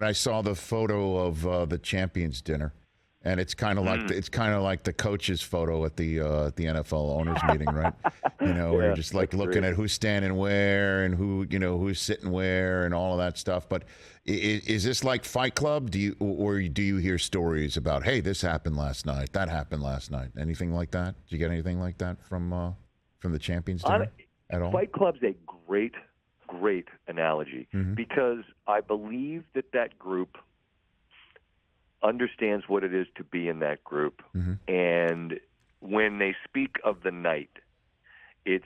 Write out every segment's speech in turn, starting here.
I saw the photo of the champions dinner, and it's kind of like the coach's photo at the NFL owners meeting, right? Where you're Yeah, just like that's looking great. at who's standing where and who's sitting where and all of that stuff. But is this like Fight Club? Do you hear stories about, hey, this happened last night, that happened last night, anything like that? Did you get anything like that from the champions dinner at all? Fight Club's a great analogy because I believe that group understands what it is to be in that group, and when they speak of the night, it's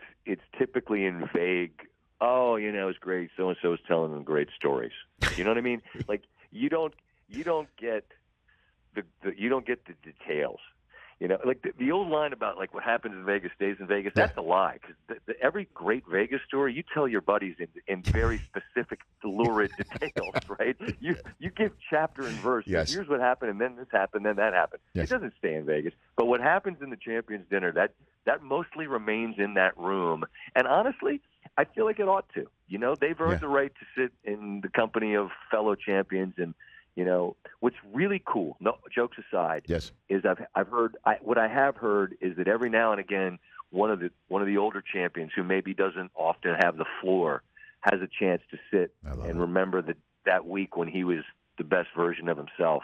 typically in vague. Oh, it's great. So and so is telling them great stories. You know what I mean? Like you don't get the details. Like the old line about like what happens in Vegas stays in Vegas. That's a lie, because every great Vegas story you tell your buddies in very specific, lurid details, right? You give chapter and verse. Yes. Here's what happened, and then this happened, then that happened. Yes. It doesn't stay in Vegas. But what happens in the Champions Dinner, that mostly remains in that room. And honestly, I feel like it ought to. They've earned the right to sit in the company of fellow champions. And what's really cool, no jokes aside, yes, is what I have heard is that every now and again one of the older champions who maybe doesn't often have the floor has a chance to sit and remember that week when he was the best version of himself.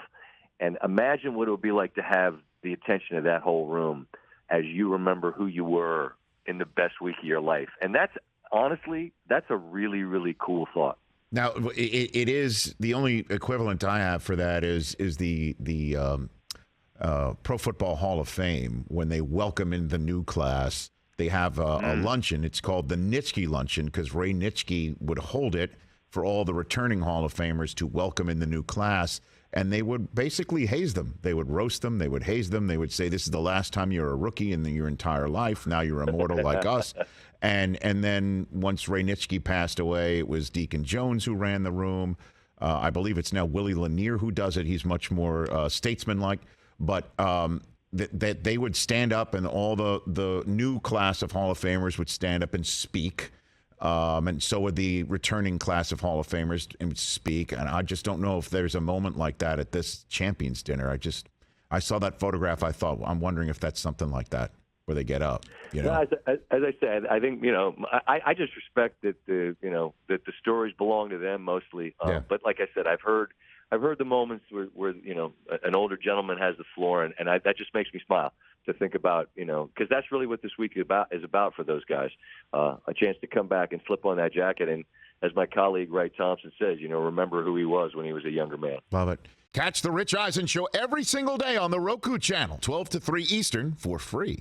And imagine what it would be like to have the attention of that whole room as you remember who you were in the best week of your life. And that's a really, really cool thought. Now, it is the only equivalent I have for that is the Pro Football Hall of Fame. When they welcome in the new class, they have a luncheon. It's called the Nitschke Luncheon because Ray Nitschke would hold it for all the returning Hall of Famers to welcome in the new class. And they would basically haze them. They would roast them. They would haze them. They would say, this is the last time you're a rookie in your entire life. Now you're immortal like us. And then once Ray Nitschke passed away, it was Deacon Jones who ran the room. I believe it's now Willie Lanier who does it. He's much more statesman-like. But that they would stand up, and all the new class of Hall of Famers would stand up and speak. And so would the returning class of Hall of Famers and speak. And I just don't know if there's a moment like that at this Champions Dinner. I saw that photograph. I thought, I'm wondering if that's something like that where they get up. As I said, I think I just respect that that the stories belong to them mostly. But like I said, I've heard the moments where an older gentleman has the floor, and that just makes me smile to think about, because that's really what this week is about for those guys. A chance to come back and slip on that jacket. And as my colleague Wright Thompson says, remember who he was when he was a younger man. Love it. Catch the Rich Eisen Show every single day on the Roku channel, 12 to 3 Eastern, for free.